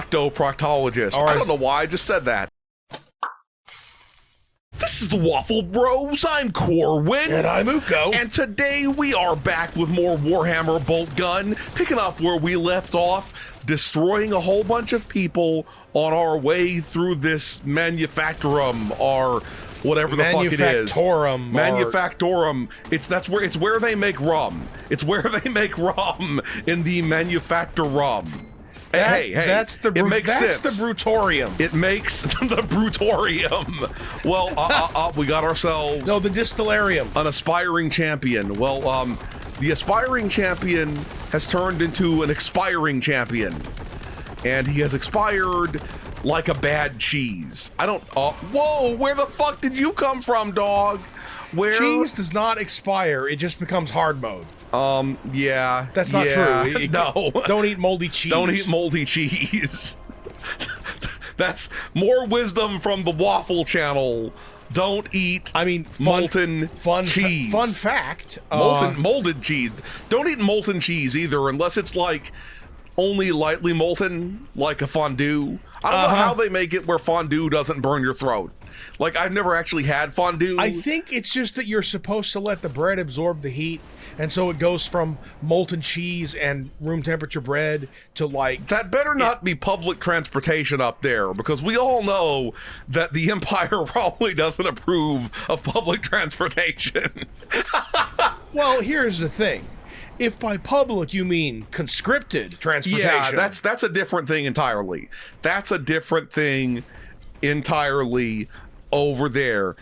octoproctologist. All right. I don't know why I just said that. This is the Waffle Bros. I'm Corwin. And I'm Uko. And today we are back with more Warhammer Boltgun, picking up where we left off, destroying a whole bunch of people on our way through this manufactorum, or whatever the fuck it is. Manufactorum. It's where they make rum. It's where they make rum in the manufactorum. Hey, that's the Brutorium. It makes the Brutorium. Well, we got ourselves the Distillarium. An aspiring champion. Well, the aspiring champion has turned into an expiring champion, and he has expired like a bad cheese. I don't. Whoa! Where the fuck did you come from, dog? Where? Cheese does not expire. It just becomes hard mode. Yeah. That's not true. No. Don't eat moldy cheese. Don't eat moldy cheese. That's more wisdom from the Waffle Channel. Don't eat molten cheese. Fun fact. Molded cheese. Don't eat molten cheese either, unless it's like only lightly molten, like a fondue. I don't know how they make it where fondue doesn't burn your throat. Like, I've never actually had fondue. I think it's just that you're supposed to let the bread absorb the heat, and so it goes from molten cheese and room temperature bread to like... That better not be public transportation up there, because we all know that the Empire probably doesn't approve of public transportation. Well, here's the thing. If by public you mean conscripted transportation... Yeah, that's a different thing entirely. That's a different thing entirely over there.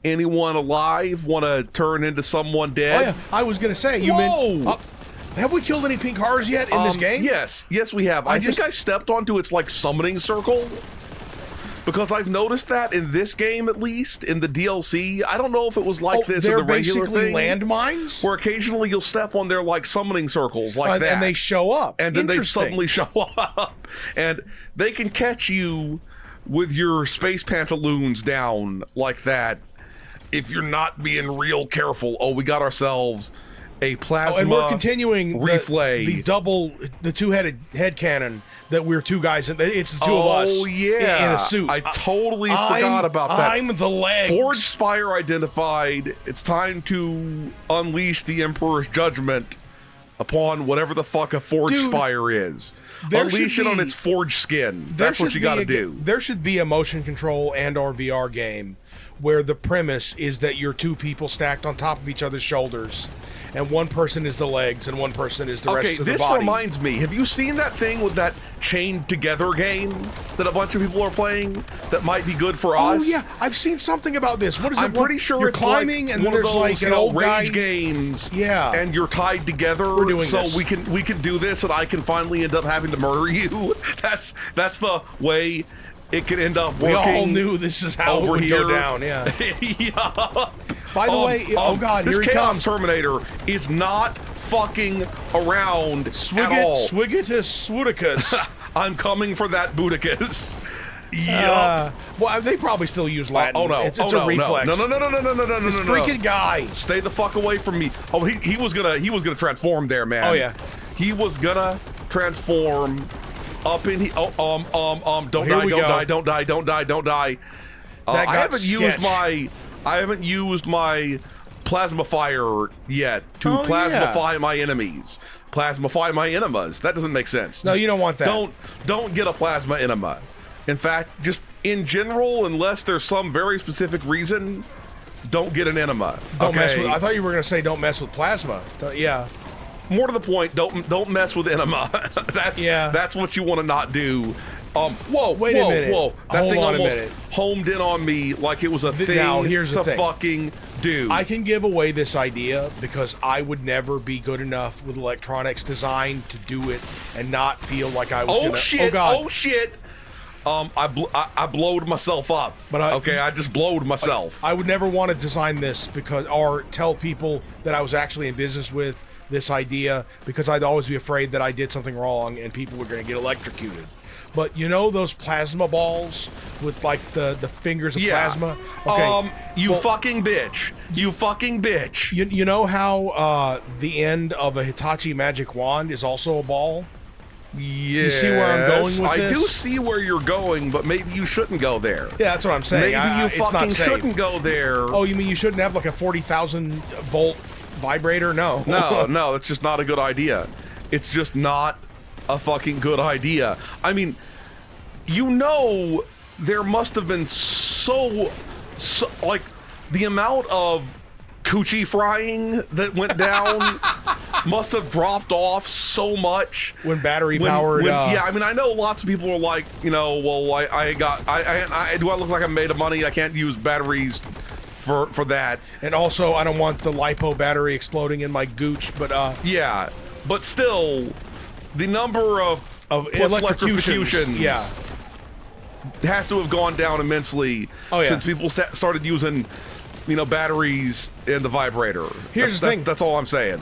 Anyone alive want to turn into someone dead? Oh, yeah. I was going to say, have we killed any pink cars yet in this game? Yes, we have. I think I stepped onto its like summoning circle, because I've noticed that in this game, at least in the DLC. I don't know if it was like this in the regular thing. They're basically landmines? Where occasionally you'll step on their like summoning circles like that. And they show up. And then they suddenly show up. And they can catch you with your space pantaloons down like that if you're not being real careful. Oh, we got ourselves a plasma and we're continuing reflay. the two-headed head cannon that we're two guys in. It's the two of us in a suit. I totally forgot about that. I'm the legs. Forge Spire identified. It's time to unleash the Emperor's judgment upon whatever the fuck a Forge Spire is. Unleash it on its forged skin. That's what you gotta do. There should be a motion control and or VR game where the premise is that you're two people stacked on top of each other's shoulders, and one person is the legs and one person is the rest of the body. Okay, this reminds me. Have you seen that thing with that chained together game that a bunch of people are playing that might be good for us? Oh yeah, I've seen something about this. What is it? I'm pretty sure you're it's climbing like and one there's of those, like an old rage guy games. Yeah, and you're tied together. We're doing so this. we can do this, and I can finally end up having to murder you. That's the way it can end up working. We all knew this is how it would go down. Yeah. Yeah. By the way, oh god, this here he Chaos comes. Terminator is not fucking around at all. Swigitus Swooticus. I'm coming for that Booticus. Yeah. Well, they probably still use Latin. Oh no! It's a reflex. No! This freaking guy. Stay the fuck away from me! Oh, he was gonna transform there, man. Oh yeah. He was gonna transform up in he. Don't die! I haven't used my plasma fire yet to plasmify my enemies. Plasmify my enemas. That doesn't make sense. No, you don't want that. Don't get a plasma enema. In fact, just in general, unless there's some very specific reason, don't get an enema. Don't mess with. I thought you were going to say don't mess with plasma. Yeah. More to the point, don't mess with enema. That's what you want to not do. Wait a minute. That thing almost homed in on me like it was a thing to fucking do. I can give away this idea because I would never be good enough with electronics design to do it and not feel like I was gonna... Oh shit! I blowed myself up. I just blowed myself. I would never want to design this or tell people that I was actually in business with this idea, because I'd always be afraid that I did something wrong and people were going to get electrocuted. But you know those plasma balls with like the fingers of plasma? Okay. You fucking bitch. You fucking bitch. You know how the end of a Hitachi magic wand is also a ball? Yeah, You see where I'm going with I this? do see where you're going, but maybe you shouldn't go there. Yeah, that's what I'm saying. Maybe you it's not fucking safe. shouldn't go there. Oh, you mean you shouldn't have like a 40,000 volt vibrator? No. No, that's just not a good idea. It's just not a fucking good idea. I mean, you know, there must have been so like the amount of coochie frying that went down must have dropped off so much When battery powered. yeah, I mean, I know lots of people are like, you know, well, I do I look like I'm made of money? I can't use batteries for that. And also, I don't want the lipo battery exploding in my gooch, but Yeah, but still, the number of plus electrocutions, yeah, has to have gone down immensely since people started using, you know, batteries in the vibrator. Here's the thing. That's all I'm saying.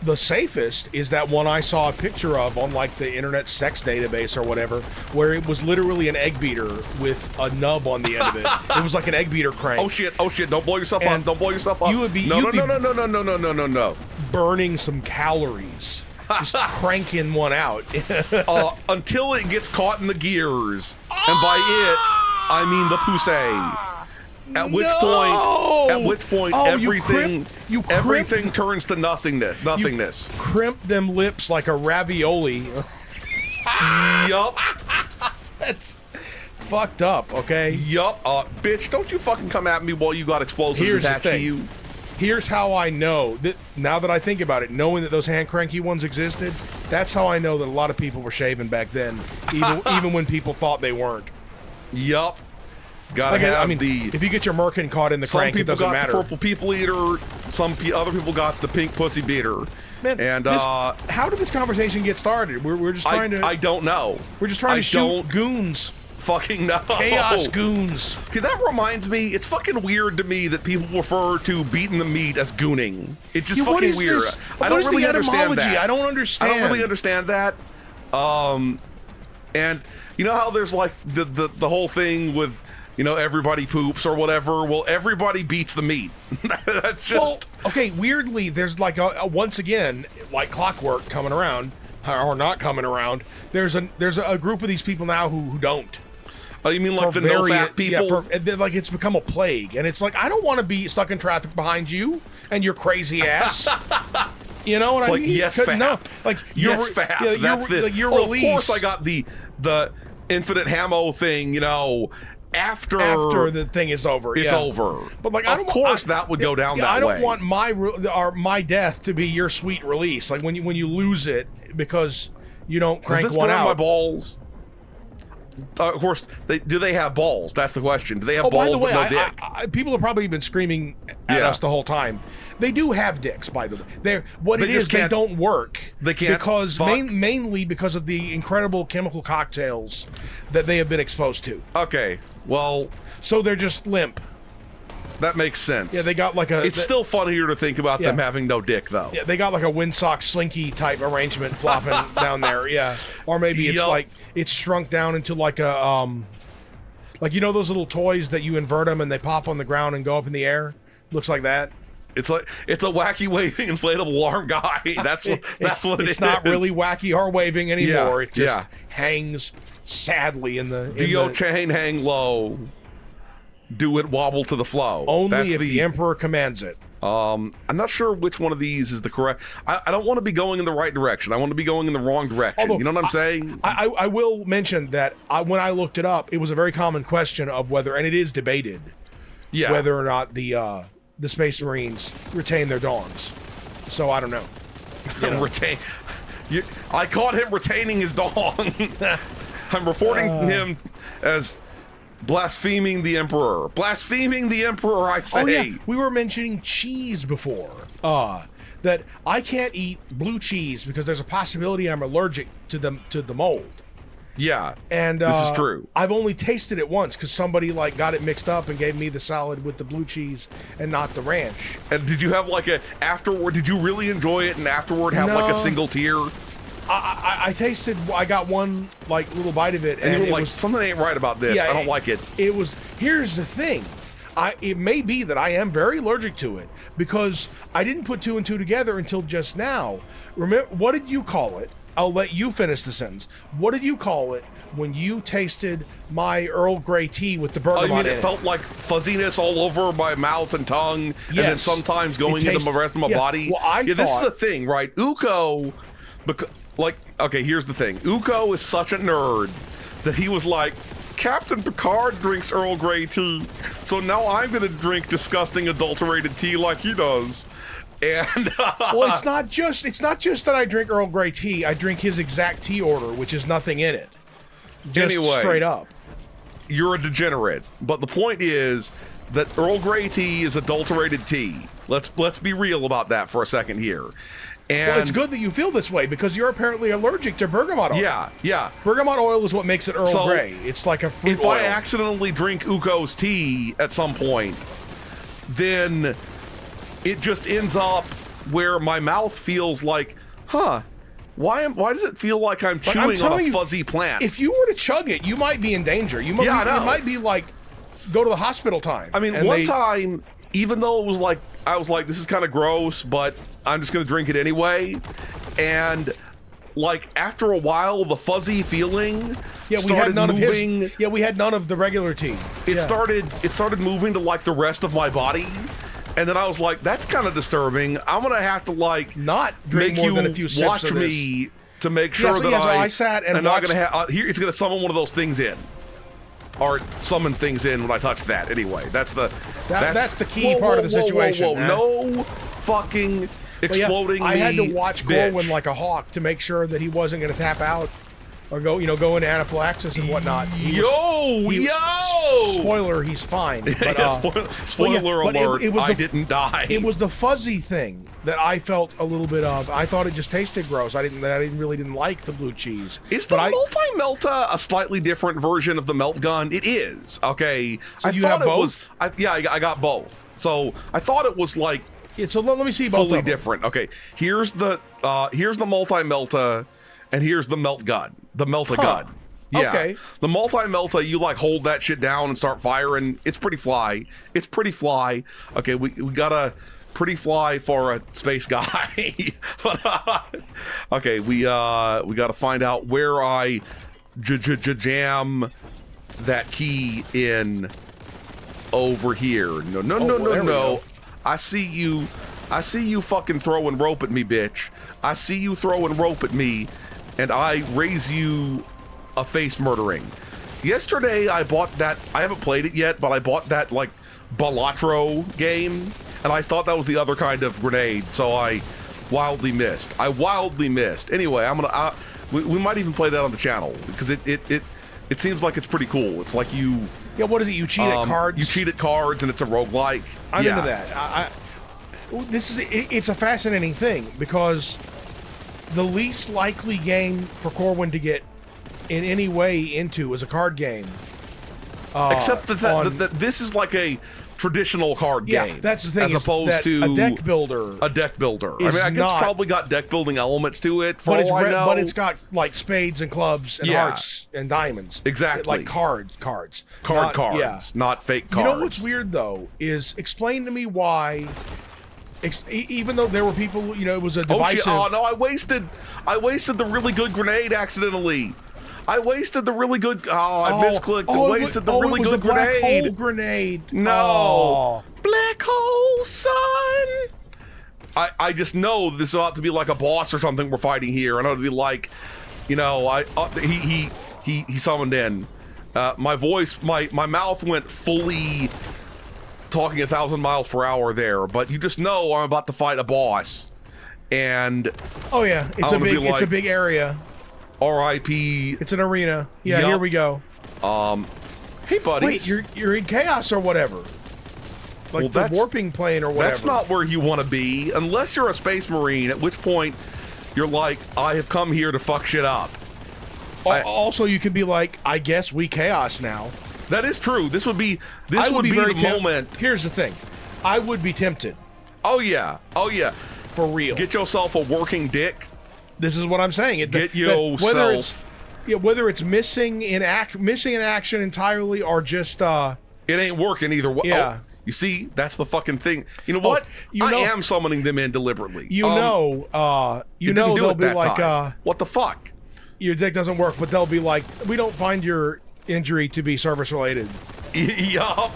The safest is that one I saw a picture of on like the internet sex database or whatever, where it was literally an egg beater with a nub on the end of it. It was like an egg beater crank. Oh shit! Don't blow yourself up! Don't blow yourself up! You would be no, no. burning some calories. Just cranking one out. Until it gets caught in the gears, and by it I mean the pussy. At which point, everything turns to nothingness. You crimp them lips like a ravioli. Yup. That's fucked up. Okay. Yup. Bitch, don't you fucking come at me while you got explosives attached to you. Here's how I know that now that I think about it, knowing that those hand cranky ones existed, that's how I know that a lot of people were shaving back then, even when people thought they weren't. Yup. Gotta have if you get your merkin caught in the crank, it doesn't matter. Some people got the purple people eater. Other people got the pink pussy beater. Man, and how did this conversation get started? We're just trying to. I don't know. We're just trying to shoot goons. Fucking no. Chaos goons. Okay, that reminds me. It's fucking weird to me that people refer to beating the meat as gooning. It's just fucking weird. I don't really understand that. I don't understand. I don't really understand that. And you know how there's like the whole thing with, you know, everybody poops or whatever. Well, everybody beats the meat. That's just okay. Weirdly, there's like a once again, like clockwork coming around or not coming around. There's a group of these people now who don't. Oh, you mean like the no-fat people? Yeah, like it's become a plague, and it's like I don't want to be stuck in traffic behind you and your crazy ass. You know what I mean? Yes, fat. No, like yes, fat. Yeah, that's your Of release. course, I got the infinite Hamo thing. You know, after the thing is over, it's over. But like, of course, that would go down that way. I don't want my death to be your sweet release. Like when you lose it because you don't crank one out. My balls. Of course, do they have balls? That's the question. Do they have balls by the way, with no dick? People have probably been screaming at us the whole time. They do have dicks, by the way. They don't work. They can't because mainly because of the incredible chemical cocktails that they have been exposed to. Okay, well, so they're just limp. That makes sense. Yeah, they got like It's still funnier to think about them having no dick, though. Yeah, they got like a windsock slinky type arrangement flopping down there. Yeah, or maybe it's like it's shrunk down into like a like, you know, those little toys that you invert them and they pop on the ground and go up in the air. Looks like that. It's a wacky waving inflatable arm guy. That's what it is. It's not really wacky or waving anymore. It just hangs sadly in the. Do your chain hang low? Do it wobble to the flow? Only if the Emperor commands it. I'm not sure which one of these is the correct. I don't want to be going in the right direction. I want to be going in the wrong direction. Although, you know what I'm saying? I will mention that when I looked it up, it was a very common question of whether, and it is debated, whether or not the Space Marines retain their dongs. So I don't know. You know. I caught him retaining his dong. I'm reporting him as blaspheming the Emperor. Blaspheming the Emperor, I say. Oh, yeah. We were mentioning cheese before. That I can't eat blue cheese because there's a possibility I'm allergic to the mold. Yeah, and this is true. I've only tasted it once because somebody like got it mixed up and gave me the salad with the blue cheese and not the ranch. And did you have like afterward? Did you really enjoy it and afterward have like a single tear? I tasted. I got one like little bite of it, and you were like, something ain't right about this. I don't like it. It was. Here's the thing. It may be that I am very allergic to it because I didn't put two and two together until just now. Remember, what did you call it? I'll let you finish the sentence. What did you call it when you tasted my Earl Grey tea with the bergamot I mean, in it felt like fuzziness all over my mouth and tongue, and then sometimes going into the rest of my body. Well, this is the thing, right? Uko, okay, here's the thing. Uko is such a nerd that he was like, Captain Picard drinks Earl Grey tea, so now I'm going to drink disgusting adulterated tea like he does. And well, it's not just that I drink Earl Grey tea. I drink his exact tea order, which is nothing in it. Just anyway, straight up. You're a degenerate. But the point is that Earl Grey tea is adulterated tea. Let's be real about that for a second here. And well, it's good that you feel this way because you're apparently allergic to bergamot oil. Yeah. Bergamot oil is what makes it Earl Grey. It's like a fruit oil. If I accidentally drink Uko's tea at some point, then it just ends up where my mouth feels like, why does it feel like I'm chewing on a fuzzy plant? If you were to chug it, you might be in danger. You might be like, go to the hospital time. I mean, one time, even though it was like, I was like, this is kind of gross, but I'm just going to drink it anyway. And like after a while, the fuzzy feeling we had none moving. We had none of the regular tea. It started moving to like the rest of my body. And then I was like, that's kind of disturbing. I'm going to have to like not drink more than a few sips watch of me to make sure that I sat and not going to have here. It's going to summon one of those things in. Or summon things in when I touch that. Anyway, that's the key part of the situation. No fucking exploding. I had to watch Corwin like a hawk to make sure that he wasn't going to tap out or go into anaphylaxis and whatnot. Spoiler, he's fine. But, spoiler alert, I didn't die. It was the fuzzy thing that I felt a little bit of. I thought it just tasted gross. I really didn't like the blue cheese. Is the Multi-Melta a slightly different version of the Melt Gun? It is. Okay. So you have both? I got both. So I thought it was like so let me see both fully different. Okay. Here's the Multi-Melta and here's the Melt Gun. The Melta gun. Yeah. Okay. The Multi-Melta, you like hold that shit down and start firing. It's pretty fly. Okay, we got a pretty fly for a space guy. Okay, we got to find out where I jam that key in over here. No. I see you fucking throwing rope at me, bitch. I see you throwing rope at me. And I raise you a face murdering. Yesterday, I bought that. I haven't played it yet, but I bought that like Balatro game, and I thought that was the other kind of grenade. So I wildly missed. Anyway, we might even play that on the channel because it seems like it's pretty cool. It's like you. Yeah, what is it? You cheat at cards. You cheat at cards, and it's a roguelike. I'm into that. It's a fascinating thing because the least likely game for Corwin to get in any way into is a card game. Except that this is like a traditional card game. That's the thing. As opposed to a deck builder. I mean, I guess it's probably got deck building elements to it. For all I know. But it's got like spades and clubs and hearts and diamonds. Exactly. Like cards. Cards, not fake cards. You know what's weird though is explain to me why. Even though there were people, it was a divisive. Oh no! I wasted the really good grenade accidentally. I wasted the really good. I misclicked. Wasted the really good grenade. Black hole grenade. No, black hole, son. I just know this ought to be like a boss or something we're fighting here. I ought to be like, he summoned in. My voice, my mouth went fully. Talking 1,000 miles per hour there, but you just know I'm about to fight a boss, and it's a big area. R.I.P. It's an arena. Yeah, Here we go. Hey, buddies. Wait, you're in chaos or whatever. Like the warping plane or whatever. That's not where you want to be, unless you're a space marine. At which point, you're like, I have come here to fuck shit up. Also, you could be like, I guess we chaos now. That is true. This would be the moment. Here's the thing. I would be tempted. Oh yeah. For real. Get yourself a working dick. This is what I'm saying. Whether it's missing in action entirely or just it ain't working either way. Yeah. You see, that's the fucking thing. You know what? I am summoning them in deliberately. They'll be like, what the fuck? Your deck doesn't work, but they'll be like, we don't find your injury to be service related. Yup.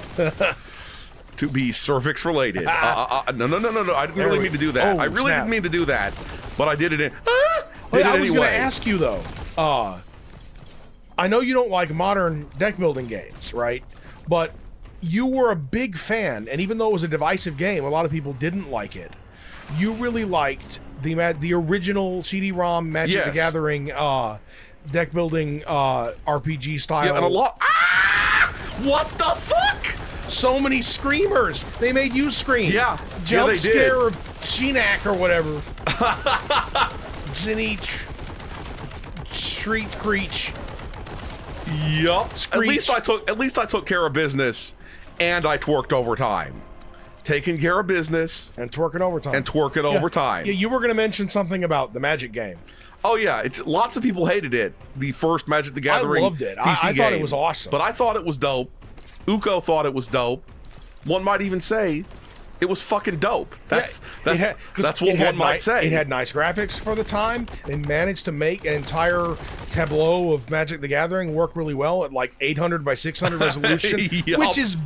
To be cervix related. No. I didn't really mean to do that. I really didn't mean to do that, but I did it. I was going to ask you though. I know you don't like modern deck building games, right? But you were a big fan, and even though it was a divisive game, a lot of people didn't like it. You really liked the original CD-ROM Magic the Gathering deck building RPG style. Yeah, and a lot. What the fuck? So many screamers. They made you scream. Yeah. Jump scare of Shinak or whatever. Zinich. Shriek Creech. Yup. At least I took care of business, and I twerked overtime. Taking care of business and twerking overtime. Yeah, you were going to mention something about the Magic game. Oh yeah, lots of people hated it. The first Magic the Gathering. I loved it. PC I thought it was awesome. But I thought it was dope. Uko thought it was dope. One might even say it was fucking dope. That's what one might say. It had nice graphics for the time. They managed to make an entire tableau of Magic the Gathering work really well at like 800 by 600 resolution, which is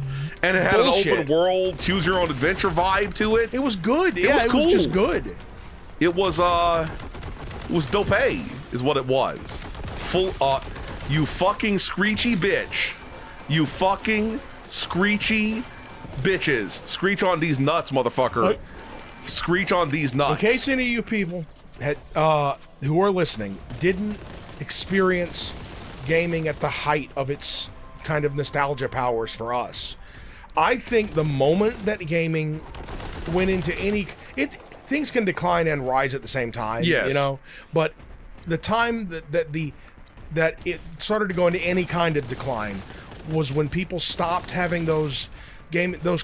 and it had bullshit. An open world, choose your own adventure vibe to it. It was good. It was cool. It was just good. It was dope, is what it was. Full you fucking screechy bitch. You fucking screechy bitches. Screech on these nuts, motherfucker. Screech on these nuts. In case any of you people who are listening didn't experience gaming at the height of its kind of nostalgia powers for us, I think the moment that gaming went into things can decline and rise at the same time. Yes. You know, but the time that it started to go into any kind of decline was when people stopped having those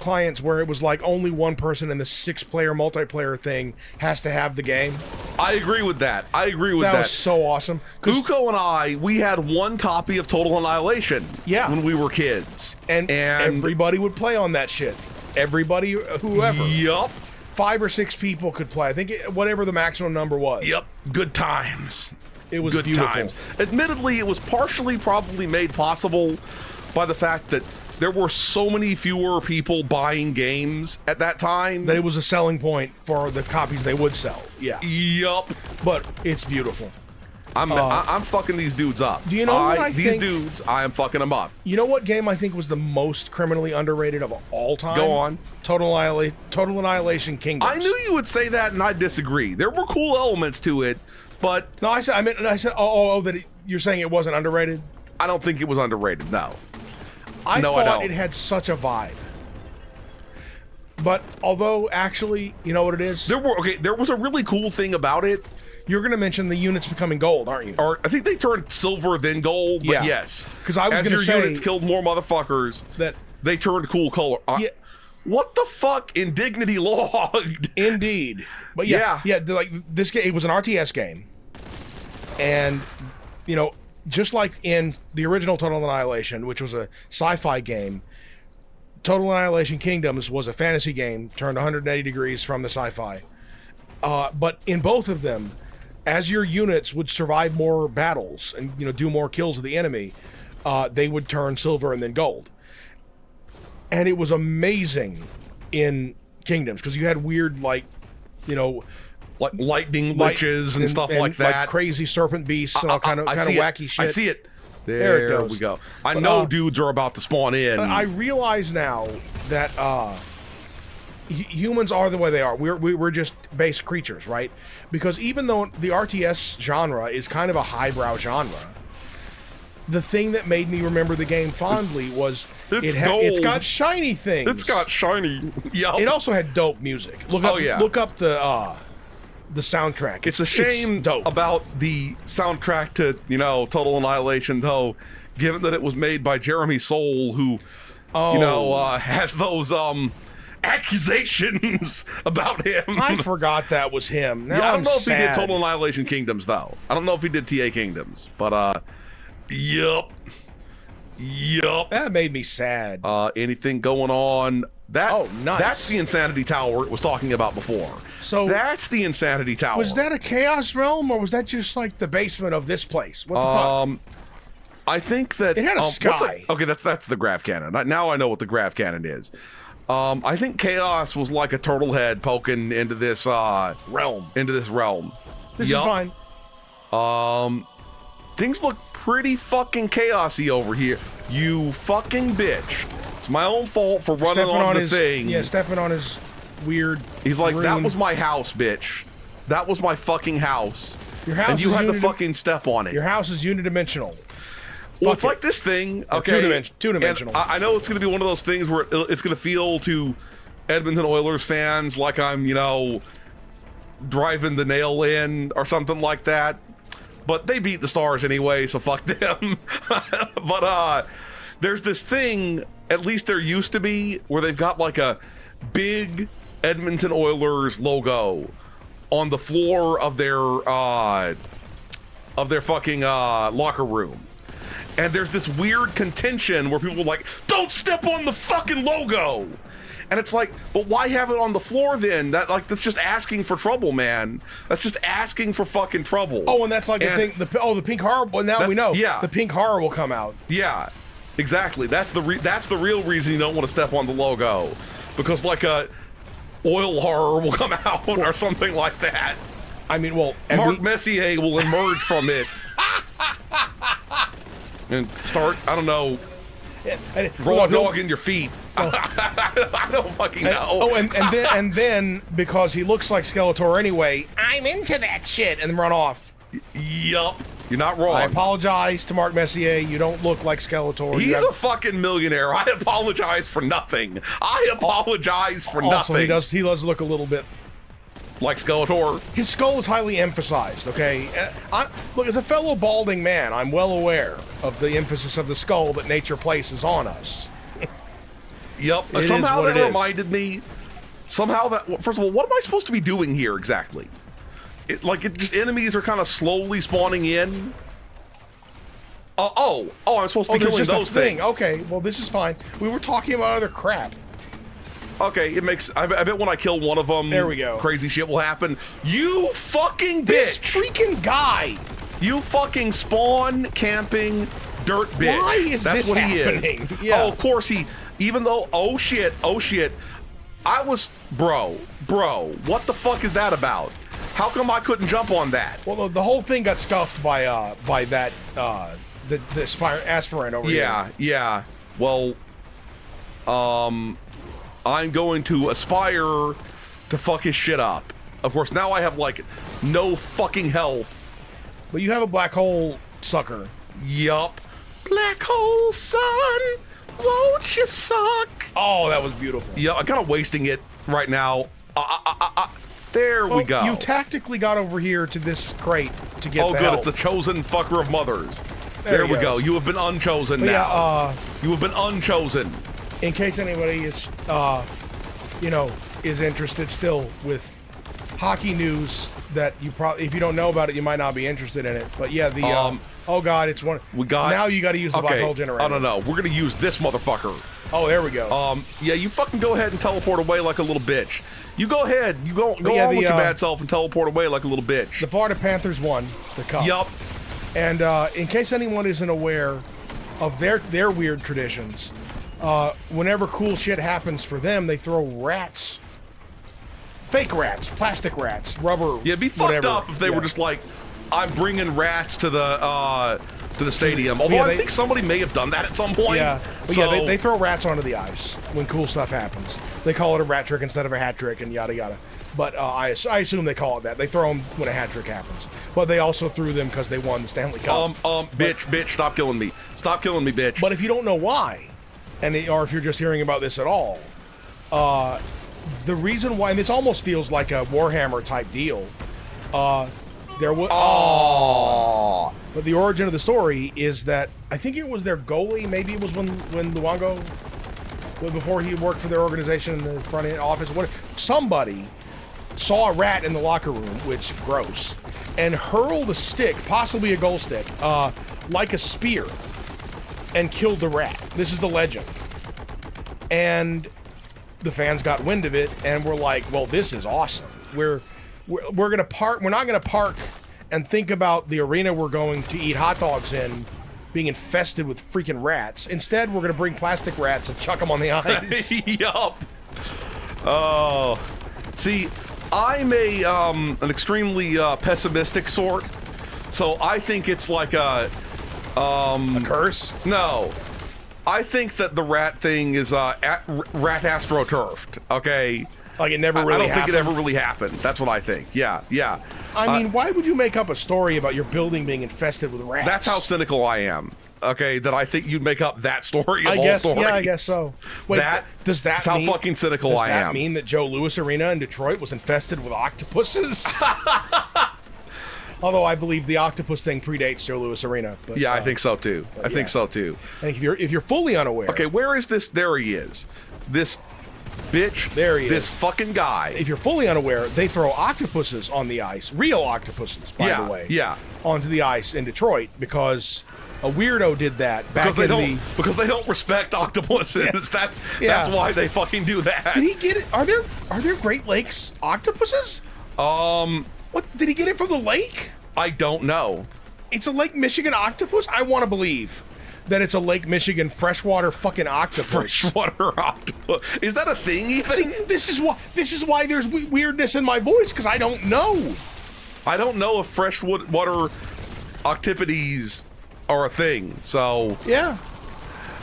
clients where it was like only one person in the 6-player multiplayer thing has to have the game. I agree with that. That was so awesome. Uko and we had one copy of Total Annihilation when we were kids. And everybody would play on that shit. Everybody, whoever. Yup. 5 or 6 people could play. I think whatever the maximum number was. Yep. Good times. It was good beautiful. times. Admittedly, it was partially probably made possible by the fact that there were so many fewer people buying games at that time that it was a selling point for the copies they would sell. Yeah. Yup. But it's beautiful. I'm fucking these dudes up. Do you know what I these dudes, I am fucking them up. You know what game I think was the most criminally underrated of all time? Go on. Total Annihilation Kingdoms. I knew you would say that, and I disagree. There were cool elements to it, but no, I said you're saying it wasn't underrated? I don't think it was underrated. No. I thought it had such a vibe. But although actually, you know what it is? There was a really cool thing about it. You're going to mention the units becoming gold, aren't you? Or I think they turned silver then gold, but yes. Because I was going to say, as your units killed more motherfuckers, that they turned cool color. What the fuck? Indignity logged. Indeed. But like this game, it was an RTS game. And, you know, just like in the original Total Annihilation, which was a sci-fi game, Total Annihilation Kingdoms was a fantasy game turned 180 degrees from the sci-fi. But in both of them, as your units would survive more battles and, you know, do more kills of the enemy, they would turn silver and then gold. And it was amazing in Kingdoms because you had weird, like, you know, like lightning witches and stuff like that, like crazy serpent beasts and all kind of wacky shit. I see it. There we go. I know dudes are about to spawn in. I realize now that humans are the way they are. We're just base creatures, right? Because even though the RTS genre is kind of a highbrow genre, the thing that made me remember the game fondly was it's got shiny things. It's got shiny. Yeah. It also had dope music. Look up the soundtrack. It's a shame about the soundtrack to, you know, Total Annihilation, though, given that it was made by Jeremy Soule, who, you know, has those accusations about him. I forgot that was him. Now I don't know if he did Total Annihilation Kingdoms, though. I don't know if he did TA Kingdoms, but yup. That made me sad. Anything going on Oh, nice. That's the insanity tower it was talking about before. So that's the insanity tower. Was that a chaos realm, or was that just like the basement of this place? What the fuck? I think that it had a sky. Okay, that's the graph cannon. Now I know what the graph cannon is. I think chaos was like a turtle head poking into this realm. This is fine. Things look pretty fucking chaosy over here. You fucking bitch. It's my own fault for running on the thing. Yeah, stepping on his weird. He's like, rune. that was my house, bitch. That was my fucking house. Your house and you had to fucking step on it. Your house is unidimensional. Well, it's like this thing. Okay, two-dimensional. I know it's going to be one of those things where it's going to feel to Edmonton Oilers fans like I'm, driving the nail in or something like that. But they beat the Stars anyway, so fuck them. But there's this thing, at least there used to be, where they've got like a big Edmonton Oilers logo on the floor of their fucking locker room. And there's this weird contention where people are like, don't step on the fucking logo. And it's like, but why have it on the floor then? That's just asking for trouble, man. That's just asking for fucking trouble. Oh, and that's like the thing. The pink horror. Well, now we know. Yeah, the pink horror will come out. Yeah, exactly. That's the real reason you don't want to step on the logo, because like a oil horror will come out or something like that. I mean, well, Mark Messier will emerge from it and start. I don't know. Raw dog in your feet. I don't fucking know. And then because he looks like Skeletor anyway, I'm into that shit, and then run off. Yup. You're not wrong. I apologize to Mark Messier. You don't look like Skeletor. He's a fucking millionaire. I apologize for nothing. I apologize for nothing. He does look a little bit like Skeletor. His skull is highly emphasized, okay? Look, as a fellow balding man, I'm well aware of the emphasis of the skull that nature places on us. Yep. Somehow that reminded me. Somehow that. First of all, what am I supposed to be doing here exactly? Just enemies are kind of slowly spawning in. I'm supposed to be killing those things. Okay, well this is fine. We were talking about other crap. Okay, it makes. I bet when I kill one of them, there we go. Crazy shit will happen. You fucking bitch! This freaking guy! You fucking spawn camping dirt bitch. Why is That's this what happening? he is. Yeah. Oh, of course he. Even though, oh shit, I was, bro, what the fuck is that about? How come I couldn't jump on that? Well, the whole thing got stuffed by that the aspirant over here. Yeah. Well, I'm going to aspire to fuck his shit up. Of course, now I have like no fucking health. But you have a black hole sucker. Yup. Black hole sun, won't you suck? Oh, that was beautiful. Yeah, I'm kind of wasting it right now. There we go. You tactically got over here to this crate to get the good. help. It's a chosen fucker of mothers. There we go. You have been unchosen now. Yeah, you have been unchosen. In case anybody is, is interested still with hockey news that you probably, if you don't know about it, you might not be interested in it. But yeah, oh god, it's one. Now you got to use the black hole generator. I don't know. We're gonna use this motherfucker. Oh, there we go. Yeah, you fucking go ahead and teleport away like a little bitch. You go ahead. You go on with your bad self and teleport away like a little bitch. The Florida Panthers won the cup. Yup. And in case anyone isn't aware of their weird traditions, whenever cool shit happens for them, they throw rats. Fake rats, plastic rats, rubber. Yeah, it'd be fucked up if they were just like, I'm bringing rats to the stadium. Although I think somebody may have done that at some point. Yeah, they throw rats onto the ice when cool stuff happens. They call it a rat trick instead of a hat trick, and yada yada. But I assume they call it that. They throw them when a hat trick happens. But they also threw them because they won the Stanley Cup. Bitch, stop killing me. Stop killing me, bitch. But if you don't know why, or if you're just hearing about this at all, the reason why, and this almost feels like a Warhammer type deal, there was. Oh. But the origin of the story is that I think it was their goalie. Maybe it was when Luongo, before he worked for their organization in the front end office. Somebody saw a rat in the locker room, which gross, and hurled a stick, possibly a goal stick, like a spear, and killed the rat. This is the legend. And the fans got wind of it and were like, well, this is awesome. We're gonna park. We're not gonna park and think about the arena we're going to eat hot dogs in being infested with freaking rats. Instead, we're gonna bring plastic rats and chuck them on the ice. Yup. Oh, see, I'm an extremely pessimistic sort, so I think it's like a curse. No, I think that the rat thing is rat astroturfed. Okay. Like it never really I don't happened. think it ever really happened. That's what I think. Yeah, yeah. I mean, why would you make up a story about your building being infested with rats? That's how cynical I am. Okay, that I think you'd make up that story of all stories. Yeah, I guess so. Wait, does that that's mean, how fucking cynical I am. Does that mean that Joe Louis Arena in Detroit was infested with octopuses? Although I believe the octopus thing predates Joe Louis Arena. But, yeah, I think so too. I think so too. I think if you're fully unaware. Okay, where is this? There he is. This bitch. There he is. This fucking guy. If you're fully unaware, they throw octopuses on the ice, real octopuses, by the way. Yeah. Onto the ice in Detroit because a weirdo did that back because they don't respect octopuses. Yeah. That's why they fucking do that. Did he get it? Are there Great Lakes octopuses? What did he get it from the lake? I don't know. It's a Lake Michigan octopus? I want to believe that it's a Lake Michigan freshwater fucking octopus. Freshwater octopus. Is that a thing even? See, this is why there's weirdness in my voice, because I don't know. I don't know if freshwater octopodes are a thing. So yeah.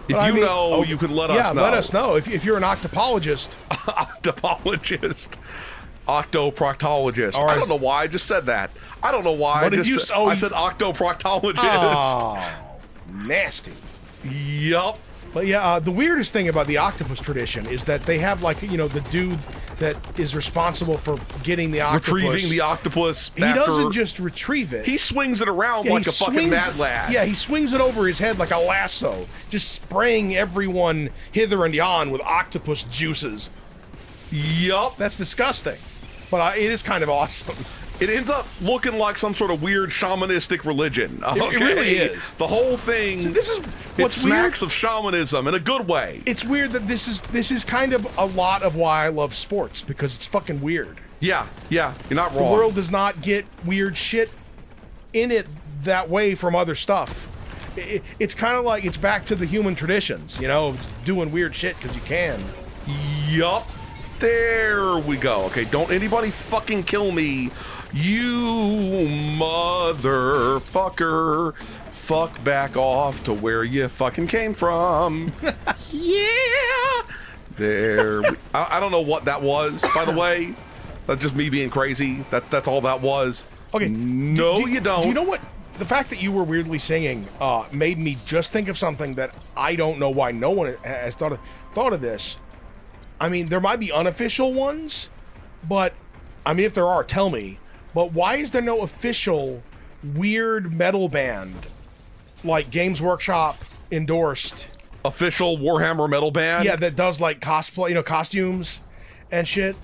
If you know, you can let us know. Yeah, let us know if you're an octopologist. Octopologist. Octoproctologist. Right. I don't know why I just said that. I don't know why I said octoproctologist. Oh, nasty. Yup. But yeah, the weirdest thing about the octopus tradition is that they have, like, you know, the dude that is responsible for getting the octopus. Retrieving the octopus. He doesn't just retrieve it. He swings it around like a fucking mad lad. Yeah, he swings it over his head like a lasso, just spraying everyone hither and yon with octopus juices. Yup. That's disgusting. But it is kind of awesome. It ends up looking like some sort of weird shamanistic religion. Okay? It really is. The whole thing. So this is what's it smacks of shamanism in a good way. It's weird that this is kind of a lot of why I love sports, because it's fucking weird. Yeah, you're not wrong. The world does not get weird shit in it that way from other stuff. It's kind of like it's back to the human traditions, you know, doing weird shit because you can. Yup. There we go. Okay, don't anybody fucking kill me. You motherfucker. Fuck back off to where you fucking came from. Yeah. There. I don't know what that was, by the way. That's just me being crazy. That's all that was. Okay. No, you don't. Do you know what? The fact that you were weirdly singing made me just think of something that I don't know why no one has thought of this. I mean, there might be unofficial ones, but I mean, if there are, tell me. But why is there no official weird metal band like Games Workshop endorsed? Official Warhammer metal band? Yeah, that does like cosplay, you know, costumes and shit.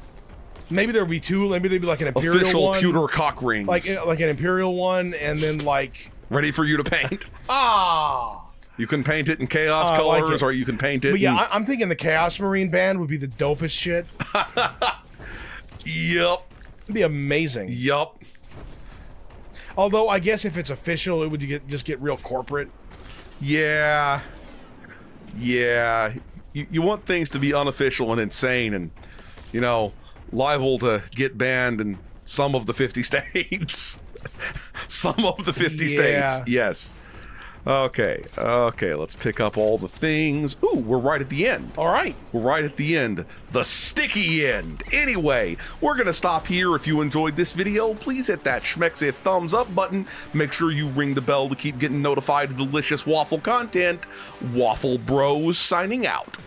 Maybe there'd be two. Maybe there'd be like an Imperial official one. pewter cock rings. Like an Imperial one, and then like... Ready for you to paint. Ah! You can paint it in Chaos colors, or you can paint it But yeah, I'm thinking the Chaos Marine band would be the dopest shit. Yup. It'd be amazing. Yup. Although, I guess if it's official, it would just get real corporate. Yeah. Yeah. You want things to be unofficial and insane and, you know, liable to get banned in some of the 50 states. Some of the 50 states. Yes. Okay, let's pick up all the things. Ooh, we're right at the end. All right. We're right at the end. The sticky end. Anyway, we're going to stop here. If you enjoyed this video, please hit that schmexy thumbs up button. Make sure you ring the bell to keep getting notified of delicious waffle content. Waffle Bros signing out.